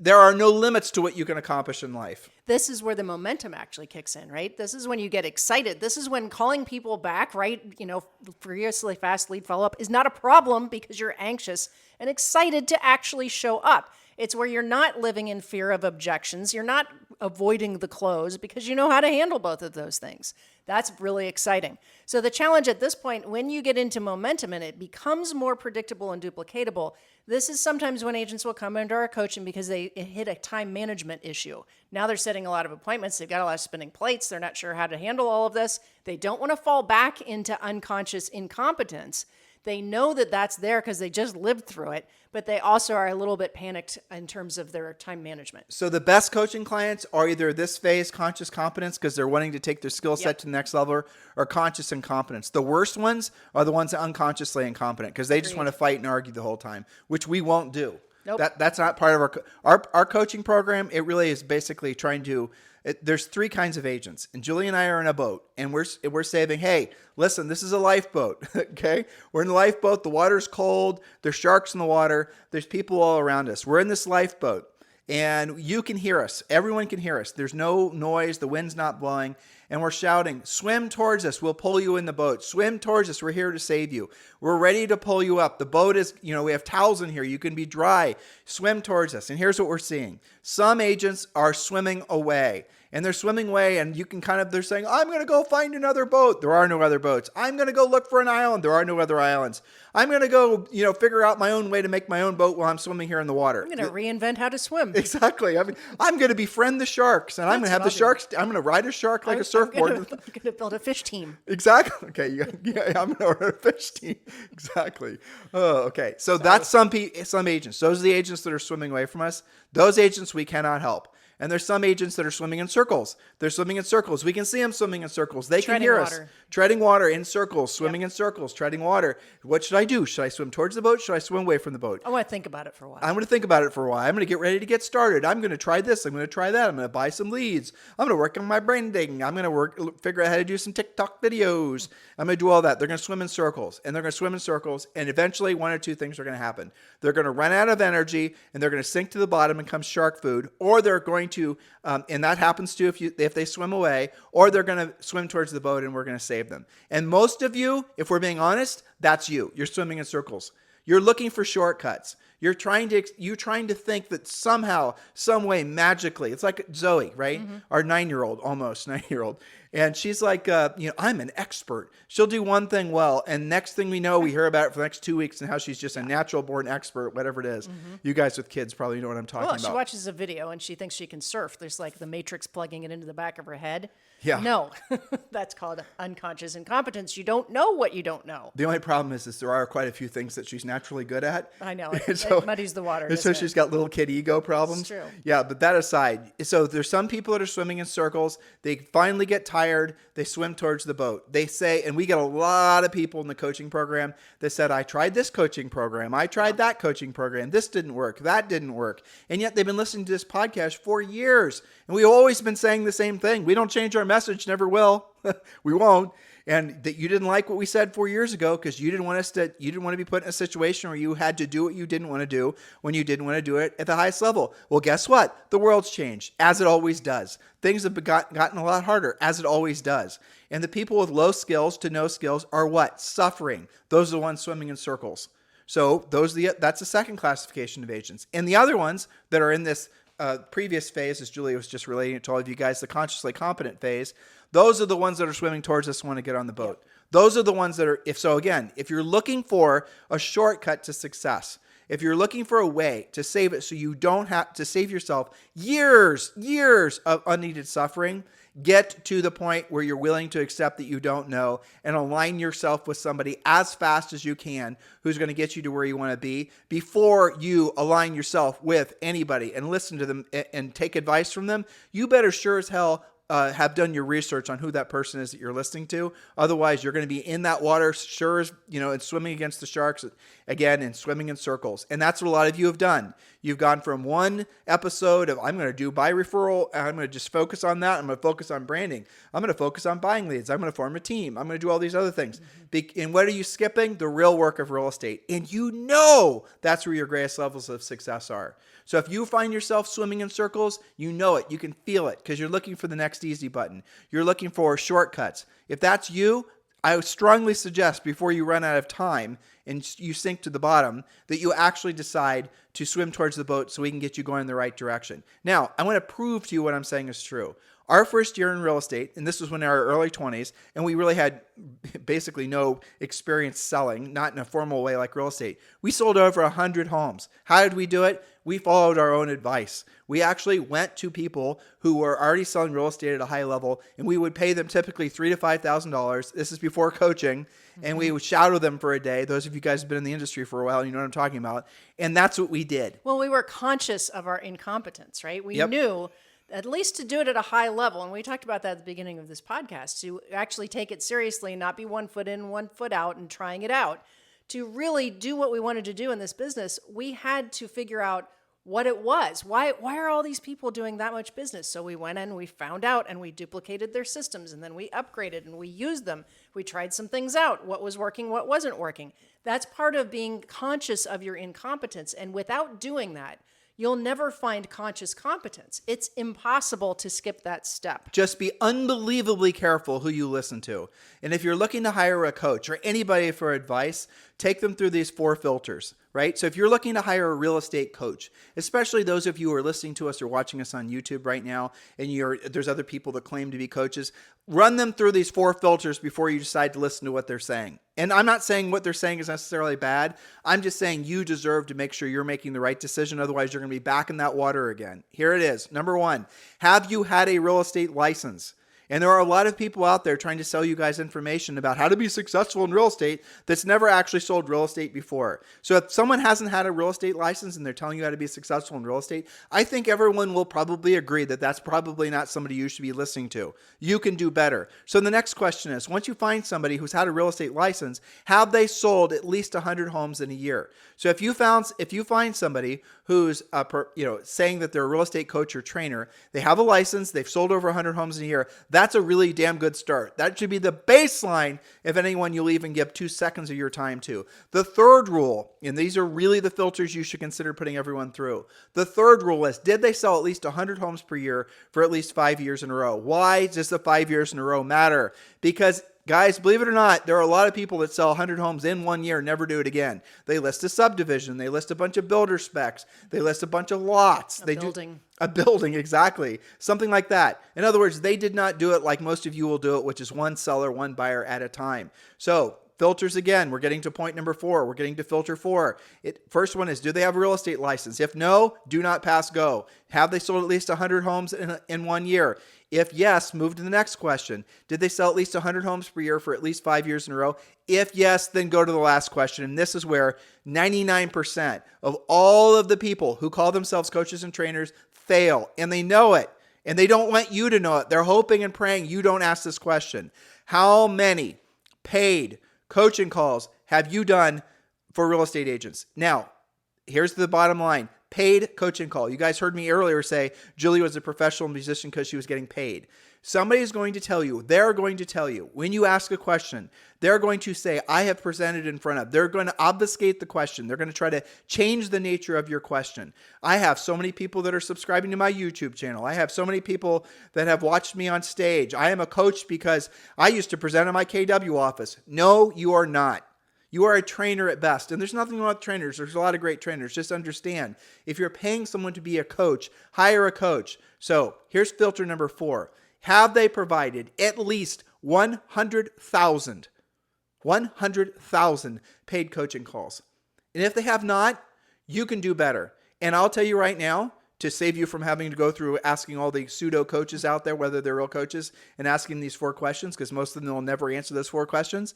there are no limits to what you can accomplish in life. This is where the momentum actually kicks in, right? This is when you get excited. This is when calling people back, right? Furiously fast lead follow-up is not a problem because you're anxious and excited to actually show up. It's where you're not living in fear of objections. You're not avoiding the close because you know how to handle both of those things. That's really exciting. So the challenge at this point, when you get into momentum and it becomes more predictable and duplicatable, this is sometimes when agents will come into our coaching because they hit a time management issue. Now they're setting a lot of appointments. They've got a lot of spinning plates. They're not sure how to handle all of this. They don't want to fall back into unconscious incompetence. They know that that's there because they just lived through it, but they also are a little bit panicked in terms of their time management. So the best coaching clients are either this phase, conscious competence, because they're wanting to take their skill set to the next level, or conscious incompetence. The worst ones are the ones that are unconsciously incompetent because they just want to fight and argue the whole time, which we won't do. Nope. That's not part of our coaching program. It really is basically trying to. There's 3 kinds of agents, and Julie and I are in a boat, and we're saying, hey, listen, this is a lifeboat, okay? We're in the lifeboat. The water's cold. There's sharks in the water. There's people all around us. We're in this lifeboat, and you can hear us. Everyone can hear us. There's no noise. The wind's not blowing, and we're shouting, swim towards us. We'll pull you in the boat. Swim towards us. We're here to save you. We're ready to pull you up. The boat is, we have towels in here. You can be dry. Swim towards us. And here's what we're seeing. Some agents are swimming away. and they're swimming away, and you can they're saying, I'm going to go find another boat. There are no other boats. I'm going to go look for an island. There are no other islands. I'm going to go, figure out my own way to make my own boat while I'm swimming here in the water. I'm going to reinvent how to swim. Exactly. I mean, I'm going to befriend the sharks, and I'm going to have the sharks. I'm going to ride a shark like a surfboard. I'm going to build a fish team. Exactly. Okay. Yeah, I'm going to run a fish team. Exactly. Oh, okay. So that's some agents. Those are the agents that are swimming away from us. Those agents we cannot help. And there's some agents that are swimming in circles. They're swimming in circles. We can see them swimming in circles. They can hear us. Treading water in circles, swimming in circles, treading water. What should I do? Should I swim towards the boat? Should I swim away from the boat? I want to think about it for a while. I'm going to think about it for a while. I'm going to get ready to get started. I'm going to try this. I'm going to try that. I'm going to buy some leads. I'm going to work on my branding. I'm going to figure out how to do some TikTok videos. I'm going to do all that. They're going to swim in circles, and they're going to swim in circles, and eventually one or two things are going to happen. They're going to run out of energy, and they're going to sink to the bottom and become shark food, or they're going to, and that happens too if they swim away, or they're going to swim towards the boat, and we're going to save them. And most of you, if we're being honest, that's you. You're swimming in circles. You're looking for shortcuts. You're trying to think that somehow, some way, magically, it's like Zoe, right? Mm-hmm. Our 9-year-old, almost 9-year-old. And she's like, I'm an expert. She'll do one thing well, and next thing we know, we hear about it for the next 2 weeks and how she's just a natural-born expert, whatever it is. Mm-hmm. You guys with kids probably know what I'm talking about. She watches a video, and she thinks she can surf. There's like the Matrix plugging it into the back of her head. Yeah. No, that's called unconscious incompetence. You don't know what you don't know. The only problem is there are quite a few things that she's naturally good at. I know. It muddies the water. So she's got little kid ego problems. It's true. Yeah, but that aside, so there's some people that are swimming in circles. They finally get tired. They swim towards the boat. They say, and we get a lot of people in the coaching program that said, I tried this coaching program. I tried that coaching program. This didn't work. That didn't work. And yet they've been listening to this podcast for years. And we've always been saying the same thing. We don't change our message, never will. We won't. And that you didn't like what we said 4 years ago because you didn't want to be put in a situation where you had to do what you didn't want to do when you didn't want to do it at the highest level. Well, guess what? The world's changed, as it always does. Things have gotten a lot harder, as it always does. And the people with low skills to no skills are what? Suffering. Those are the ones swimming in circles. So that's the second classification of agents. And the other ones that are in this previous phase, as Julia was just relating it to all of you guys, the consciously competent phase, those are the ones that are swimming towards us and want to get on the boat. Those are the ones that are, if you're looking for a shortcut to success, if you're looking for a way to save it so you don't have to save yourself years of unneeded suffering, get to the point where you're willing to accept that you don't know and align yourself with somebody as fast as you can who's going to get you to where you want to be before you align yourself with anybody and listen to them and take advice from them. You better sure as hell have done your research on who that person is that you're listening to. Otherwise, you're going to be in that water, and swimming against the sharks again and swimming in circles. And that's what a lot of you have done. You've gone from one episode of I'm going to do buy referral, and I'm going to just focus on that. I'm going to focus on branding. I'm going to focus on buying leads. I'm going to form a team. I'm going to do all these other things. Mm-hmm. And what are you skipping? The real work of real estate. And that's where your greatest levels of success are. So if you find yourself swimming in circles, you know it. You can feel it because you're looking for the next easy button. You're looking for shortcuts. If that's you, I would strongly suggest before you run out of time and you sink to the bottom that you actually decide to swim towards the boat so we can get you going in the right direction. Now, I want to prove to you what I'm saying is true. Our first year in real estate, and this was when in our early 20s, and we really had basically no experience selling, not in a formal way like real estate. We sold over 100 homes. How did we do it? We followed our own advice. We actually went to people who were already selling real estate at a high level, and we would pay them typically $3,000 to $5,000. This is before coaching, and we would shadow them for a day. Those of you guys have been in the industry for a while, you know what I'm talking about. And that's what we did. Well, we were conscious of our incompetence, right? We knew at least to do it at a high level, and we talked about that at the beginning of this podcast, to actually take it seriously and not be 1 foot in, 1 foot out and trying it out. To really do what we wanted to do in this business, we had to figure out what it was. Why are all these people doing that much business? So we went in, we found out, and we duplicated their systems, and then we upgraded and we used them. We tried some things out, what was working, what wasn't working. That's part of being conscious of your incompetence, and without doing that, you'll never find conscious competence. It's impossible to skip that step. Just be unbelievably careful who you listen to. And if you're looking to hire a coach or anybody for advice, take them through these 4 filters. right? So if you're looking to hire a real estate coach, especially those of you who are listening to us or watching us on YouTube right now, and there's other people that claim to be coaches, run them through these 4 filters before you decide to listen to what they're saying. And I'm not saying what they're saying is necessarily bad. I'm just saying you deserve to make sure you're making the right decision. Otherwise, you're going to be back in that water again. Here it is. Number 1, have you had a real estate license? And there are a lot of people out there trying to sell you guys information about how to be successful in real estate that's never actually sold real estate before. So if someone hasn't had a real estate license and they're telling you how to be successful in real estate, I think everyone will probably agree that that's probably not somebody you should be listening to. You can do better. So the next question is, once you find somebody who's had a real estate license, have they sold at least 100 homes in a year? So if you find somebody who's saying that they're a real estate coach or trainer, they have a license, they've sold over 100 homes in a year, that's a really damn good start. That should be the baseline if anyone you'll even give 2 seconds of your time to. The third rule, and these are really the filters you should consider putting everyone through. The third rule is, did they sell at least 100 homes per year for at least 5 years in a row? Why does the 5 years in a row matter? Because guys, believe it or not, there are a lot of people that sell 100 homes in 1 year and never do it again. They list a subdivision. They list a bunch of builder specs. They list a bunch of lots. A building, exactly. Something like that. In other words, they did not do it like most of you will do it, which is one seller, one buyer at a time. So filters again, we're getting to point number 4. We're getting to filter 4. First one is, do they have a real estate license? If no, do not pass go. Have they sold at least 100 homes in 1 year? If yes, move to the next question. Did they sell at least 100 homes per year for at least 5 years in a row? If yes, then go to the last question. And this is where 99% of all of the people who call themselves coaches and trainers fail. And they know it. And they don't want you to know it. They're hoping and praying you don't ask this question. How many paid coaching calls have you done for real estate agents? Now, here's the bottom line. Paid coaching call. You guys heard me earlier say Julie was a professional musician because she was getting paid. Somebody is going to tell you, they're going to tell you, when you ask a question, they're going to say, I have presented in front of. They're going to obfuscate the question. They're going to try to change the nature of your question. I have so many people that are subscribing to my YouTube channel. I have so many people that have watched me on stage. I am a coach because I used to present in my KW office. No, you are not. You are a trainer at best. And there's nothing wrong with trainers. There's a lot of great trainers. Just understand, if you're paying someone to be a coach, hire a coach. So here's filter number 4. Have they provided at least 100,000 paid coaching calls? And if they have not, you can do better. And I'll tell you right now, to save you from having to go through asking all the pseudo coaches out there, whether they're real coaches, and asking these 4 questions, because most of them will never answer those 4 questions.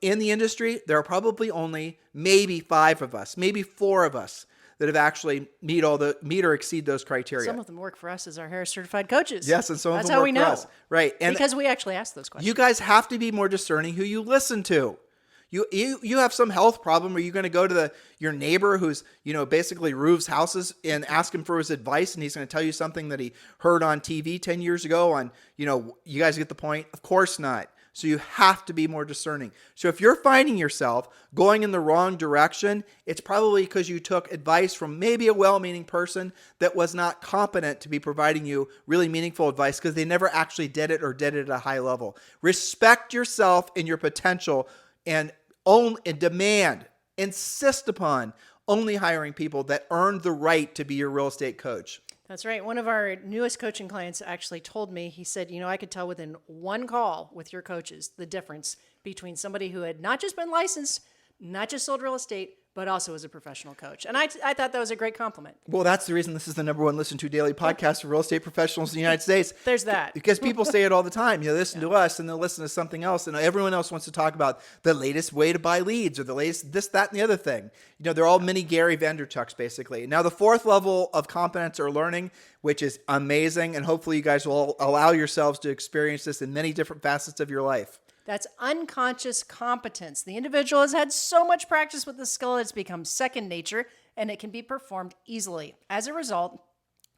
In the industry, there are probably only maybe 5 of us, maybe 4 of us that have actually meet or exceed those criteria. Some of them work for us as our Harris certified coaches. Yes, and some of That's them how work we for know. us. Right. And because we actually ask those questions. you guys have to be more discerning who you listen to. You have some health problem. Are you going to go to your neighbor who's, basically roofs houses and ask him for his advice, and he's going to tell you something that he heard on TV 10 years ago on, you guys get the point? Of course not. So you have to be more discerning. So if you're finding yourself going in the wrong direction, it's probably because you took advice from maybe a well-meaning person that was not competent to be providing you really meaningful advice because they never actually did it or did it at a high level. Respect yourself and your potential and insist upon only hiring people that earned the right to be your real estate coach. That's right. One of our newest coaching clients actually told me, he said, I could tell within one call with your coaches the difference between somebody who had not just been licensed, not just sold real estate, but also as a professional coach. And I thought that was a great compliment. Well, that's the reason this is the number 1 listened to daily podcast for real estate professionals in the United States. There's that. Because people say it all the time. You listen to us and they'll listen to something else. And everyone else wants to talk about the latest way to buy leads or the latest this, that, and the other thing. They're all mini Gary Vaynerchuk's basically. Now, the 4th level of competence or learning, which is amazing. And hopefully you guys will allow yourselves to experience this in many different facets of your life. That's unconscious competence. The individual has had so much practice with the skill, it's become second nature, and it can be performed easily. As a result,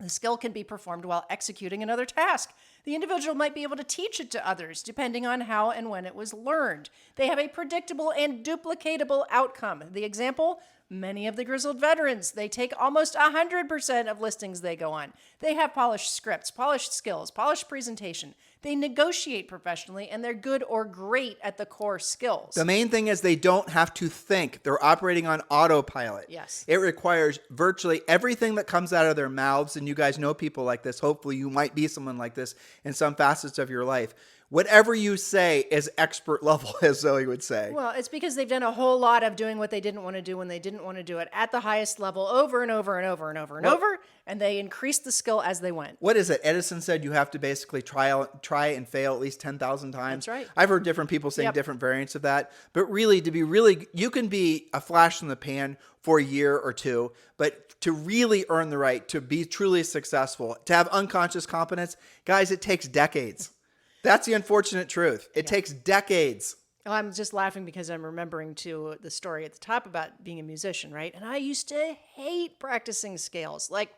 the skill can be performed while executing another task. The individual might be able to teach it to others, depending on how and when it was learned. They have a predictable and duplicatable outcome. The example, Many of the grizzled veterans, they take almost 100% of listings they go on. They have polished scripts, polished skills, polished presentation. They negotiate professionally, and they're good or great at the core skills. The main thing is they don't have to think. They're operating on autopilot. Yes. It requires virtually everything that comes out of their mouths, and you guys know people like this. Hopefully you might be someone like this in some facets of your life. Whatever you say is expert level, as Zoe would say. Well, it's because they've done a whole lot of doing what they didn't want to do when they didn't want to do it at the highest level over and over and over and over and over, and they increased the skill as they went. What is it? Edison said you have to basically try and fail at least 10,000 times. That's right. I've heard different people saying different variants of that. But really, you can be a flash in the pan for a year or two, but to really earn the right to be truly successful, to have unconscious competence, guys, it takes decades. That's the unfortunate truth. It takes decades. Well, I'm just laughing because I'm remembering to the story at the top about being a musician, right? And I used to hate practicing scales like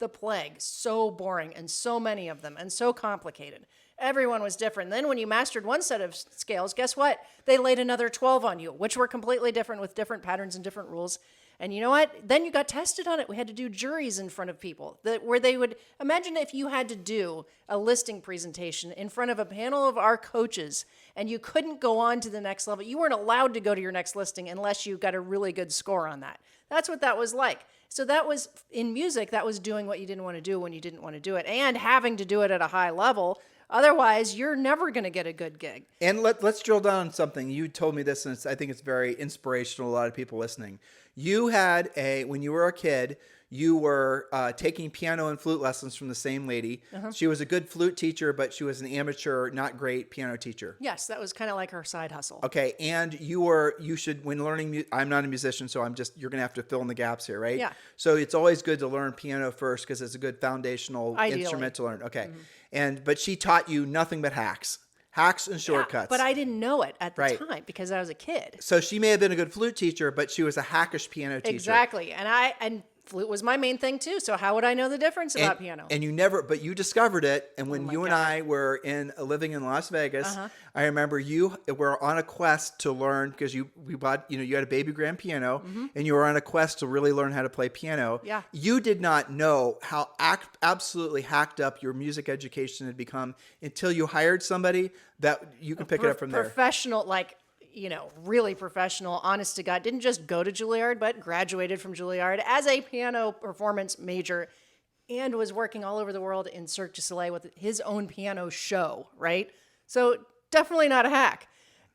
the plague. So boring, and so many of them, and so complicated. Everyone was different. Then when you mastered one set of scales, guess what? They laid another 12 on you, which were completely different with different patterns and different rules. And you know what? Then you got tested on it. We had to do juries in front of people where they would imagine if you had to do a listing presentation in front of a panel of our coaches and you couldn't go on to the next level. You weren't allowed to go to your next listing unless you got a really good score on that. That's what that was like. So that was in music, that was doing what you didn't want to do when you didn't want to do it and having to do it at a high level. Otherwise, you're never going to get a good gig. And let's drill down on something. You told me this, and I think it's very inspirational to a lot of people listening. You had when you were a kid, you were taking piano and flute lessons from the same lady. Uh-huh. She was a good flute teacher, but she was an amateur, not great piano teacher. Yes, that was kind of like her side hustle. Okay, and you should, when learning, I'm not a musician, so you're going to have to fill in the gaps here, right? Yeah. So it's always good to learn piano first because it's a good foundational Ideally. Instrument to learn. Okay, but she taught you nothing but hacks and shortcuts. Yeah, but I didn't know it at the time because I was a kid. So she may have been a good flute teacher, but she was a hackish piano teacher. Exactly. And flute was my main thing too. So how would I know the difference about piano? And but you discovered it. And when and I were living in Las Vegas, I remember you were on a quest to learn because you had a baby grand piano and you were on a quest to really learn how to play piano. Yeah. You did not know how absolutely hacked up your music education had become until you hired somebody that you can pick it up from there. Professional, really professional, honest to God, didn't just go to Juilliard, but graduated from Juilliard as a piano performance major and was working all over the world in Cirque du Soleil with his own piano show, right? So definitely not a hack.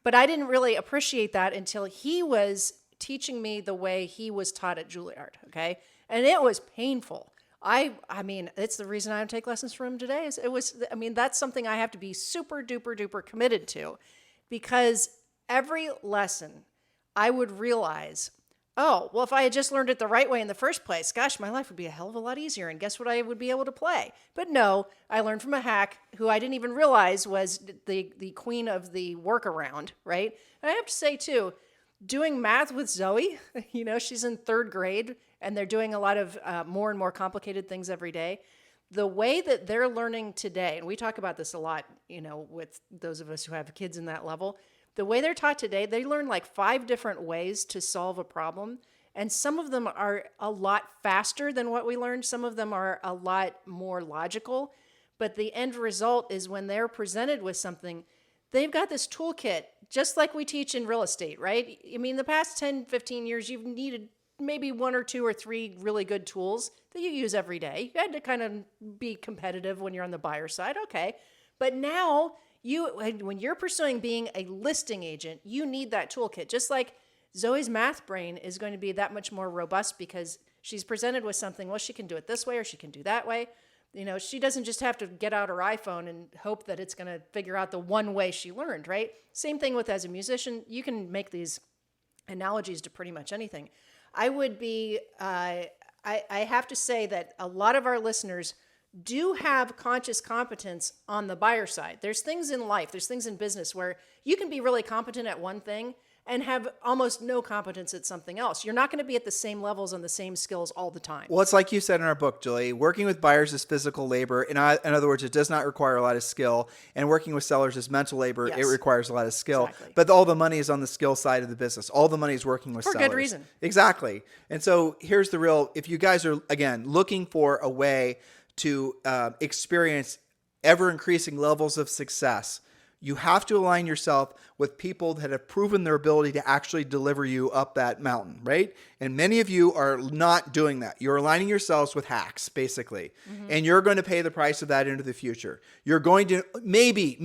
But I didn't really appreciate that until he was teaching me the way he was taught at Juilliard, okay? And it was painful. I mean, it's the reason I don't take lessons from him today. That's something I have to be super duper duper committed to because every lesson I would realize, if I had just learned it the right way in the first place, gosh, my life would be a hell of a lot easier. And guess what I would be able to play? But no, I learned from a hack who I didn't even realize was the queen of the workaround, right? And I have to say, too, doing math with Zoe, she's in 3rd grade, and they're doing a lot of more and more complicated things every day. The way that they're learning today, and we talk about this a lot, with those of us who have kids in that level, the way they're taught today, they learn like 5 different ways to solve a problem. And some of them are a lot faster than what we learned. Some of them are a lot more logical. But the end result is when they're presented with something, they've got this toolkit, just like we teach in real estate, right? I mean, the past 10, 15 years, you've needed maybe 1 or 2 or 3 really good tools that you use every day. You had to kind of be competitive when you're on the buyer side. Okay. But now, when you're pursuing being a listing agent, you need that toolkit. Just like Zoe's math brain is going to be that much more robust because she's presented with something, she can do it this way or she can do that way. She doesn't just have to get out her iPhone and hope that it's going to figure out the one way she learned, right? Same thing with as a musician. You can make these analogies to pretty much anything. I have to say that a lot of our listeners do have conscious competence on the buyer side. There's things in life, there's things in business where you can be really competent at one thing and have almost no competence at something else. You're not going to be at the same levels and the same skills all the time. Well, it's like you said in our book, Julie, working with buyers is physical labor. In other words, it does not require a lot of skill. And working with sellers is mental labor. Yes. It requires a lot of skill. Exactly. But all the money is on the skill side of the business. All the money is working with For sellers. good reason. Exactly. And so here's the real, if you guys are, again, looking for a way to experience ever increasing levels of success, you have to align yourself with people that have proven their ability to actually deliver you up that mountain, right? And many of you are not doing that. You're aligning yourselves with hacks, basically. And you're going to pay the price of that into the future. You're going to, maybe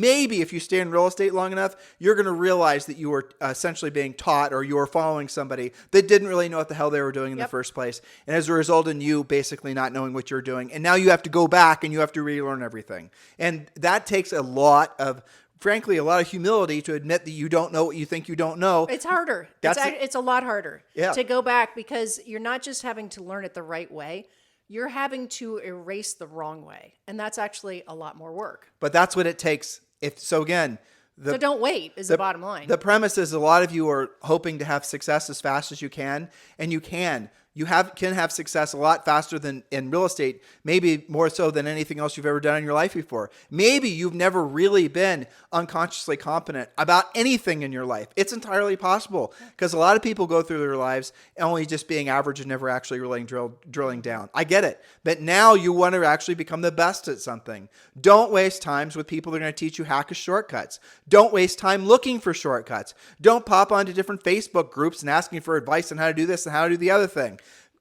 if you stay in real estate long enough, you're going to realize that you were essentially being taught or you were following somebody that didn't really know what the hell they were doing in the first place. And as a result in you basically not knowing what you're doing. And now you have to go back and you have to relearn everything. And that takes a lot of, frankly, a lot of humility to admit that you don't know what you think you don't know. It's harder. It's a lot harder to go back because you're not just having to learn it the right way. You're having to erase the wrong way. And that's actually a lot more work. But that's what it takes. So don't wait is the bottom line. The premise is a lot of you are hoping to have success as fast as you can, and you can. You can have success a lot faster than in real estate, maybe more so than anything else you've ever done in your life before. Maybe you've never really been unconsciously competent about anything in your life. It's entirely possible because a lot of people go through their lives only just being average and never actually really drilling down. I get it. But now you want to actually become the best at something. Don't waste times with people that are going to teach you hack shortcuts. Don't waste time looking for shortcuts. Don't pop onto different Facebook groups and asking for advice on how to do this and how to do the other thing.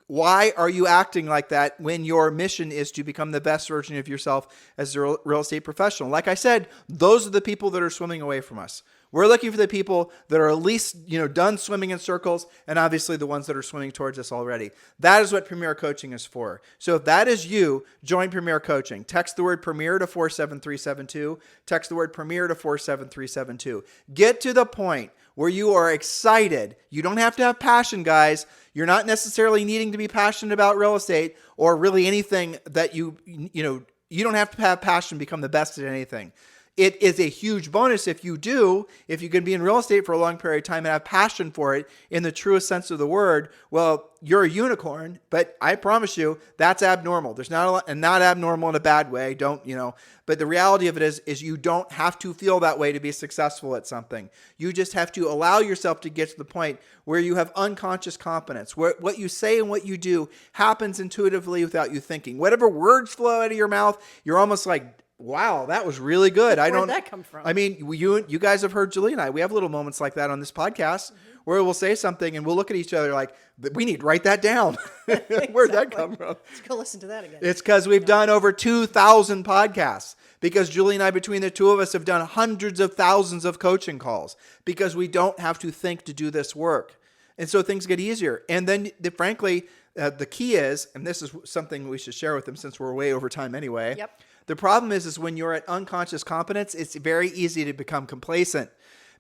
Why are you acting like that when your mission is to become the best version of yourself as a real estate professional? Like I said, those are the people that are swimming away from us. We're looking for the people that are at least, done swimming in circles, and obviously the ones that are swimming towards us already. That is what Premier Coaching is for. So if that is you, join Premier Coaching. Text the word Premier to 47372. Text the word Premier to 47372. Get to the point where you are excited. You don't have to have passion, guys. You're not necessarily needing to be passionate about real estate or really anything that you don't have to have passion to become the best at anything. It is a huge bonus if you can be in real estate for a long period of time and have passion for it in the truest sense of the word. Well, you're a unicorn, but I promise you that's abnormal. There's not a lot, and not abnormal in a bad way. But the reality of it is you don't have to feel that way to be successful at something. You just have to allow yourself to get to the point where you have unconscious competence, where what you say and what you do happens intuitively without you thinking. Whatever words flow out of your mouth, you're almost like, wow, that was really good. Where'd that come from? I mean, you guys have heard Julie and I. We have little moments like that on this podcast where we'll say something and we'll look at each other like, we need to write that down. Where'd that come from? Let's go listen to that again. It's because we've done over 2,000 podcasts. Because Julie and I, between the two of us, have done hundreds of thousands of coaching calls. Because we don't have to think to do this work. And so things get easier. And then, frankly, the key is, and this is something we should share with them since we're way over time anyway. Yep. The problem is when you're at unconscious competence, it's very easy to become complacent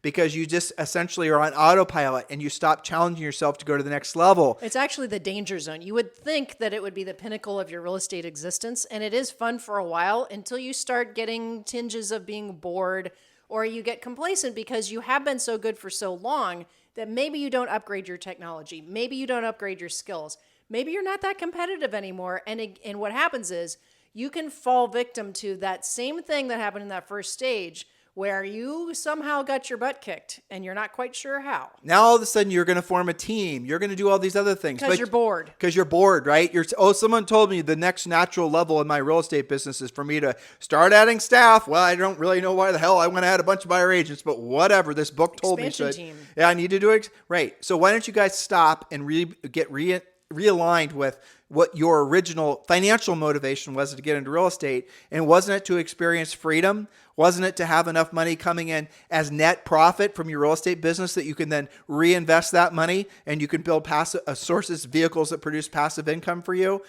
because you just essentially are on autopilot and you stop challenging yourself to go to the next level. It's actually the danger zone. You would think that it would be the pinnacle of your real estate existence, and it is fun for a while until you start getting tinges of being bored or you get complacent because you have been so good for so long that maybe you don't upgrade your technology. Maybe you don't upgrade your skills. Maybe you're not that competitive anymore. And what happens is, you can fall victim to that same thing that happened in that first stage where you somehow got your butt kicked and you're not quite sure how. Now all of a sudden you're going to form a team. You're going to do all these other things. Because you're bored. Because you're bored, right? Someone told me the next natural level in my real estate business is for me to start adding staff. Well, I don't really know why the hell I want to add a bunch of buyer agents, but whatever. This book told Expansion me. Team. Yeah, I need to do it. Right. So why don't you guys stop and get realigned with what your original financial motivation was to get into real estate? And wasn't it to experience freedom? Wasn't it to have enough money coming in as net profit from your real estate business that you can then reinvest that money and you can build passive sources, vehicles that produce passive income for you?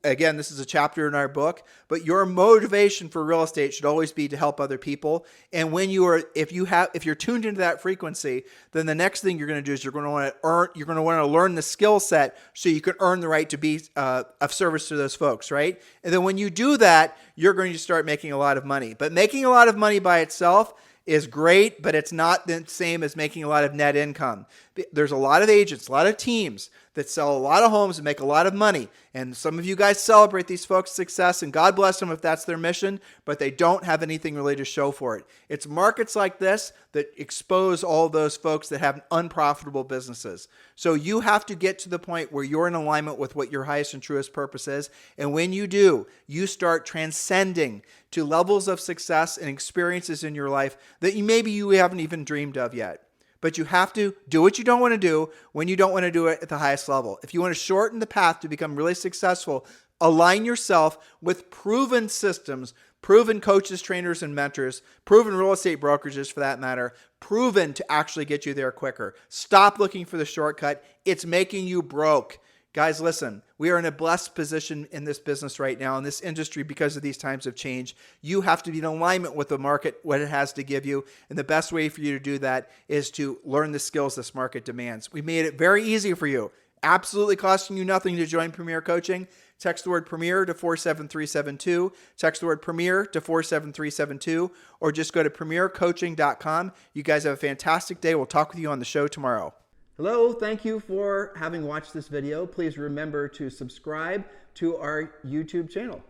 Again, this is a chapter in our book, but your motivation for real estate should always be to help other people. And if you're tuned into that frequency, then the next thing you're going to do is you're going to want to learn the skill set so you can earn the right to be of service to those folks, right? And then when you do that, you're going to start making a lot of money. But making a lot of money by itself is great, but it's not the same as making a lot of net income. There's a lot of agents, a lot of teams that sell a lot of homes and make a lot of money. And some of you guys celebrate these folks' success, and God bless them if that's their mission, but they don't have anything really to show for it. It's markets like this that expose all those folks that have unprofitable businesses. So you have to get to the point where you're in alignment with what your highest and truest purpose is. And when you do, you start transcending to levels of success and experiences in your life that maybe you haven't even dreamed of yet. But you have to do what you don't want to do when you don't want to do it at the highest level. If you want to shorten the path to become really successful, align yourself with proven systems, proven coaches, trainers, and mentors, proven real estate brokerages for that matter, proven to actually get you there quicker. Stop looking for the shortcut. It's making you broke. Guys, listen, we are in a blessed position in this business right now, in this industry, because of these times of change. You have to be in alignment with the market, what it has to give you. And the best way for you to do that is to learn the skills this market demands. We made it very easy for you, absolutely costing you nothing to join Premier Coaching. Text the word Premier to 47372. Text the word Premier to 47372, or just go to premiercoaching.com. You guys have a fantastic day. We'll talk with you on the show tomorrow. Hello, thank you for having watched this video. Please remember to subscribe to our YouTube channel.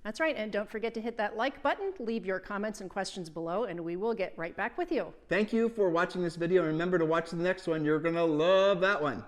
That's right. And don't forget to hit that like button, leave your comments and questions below, and we will get right back with you. Thank you for watching this video. And remember to watch the next one. You're going to love that one.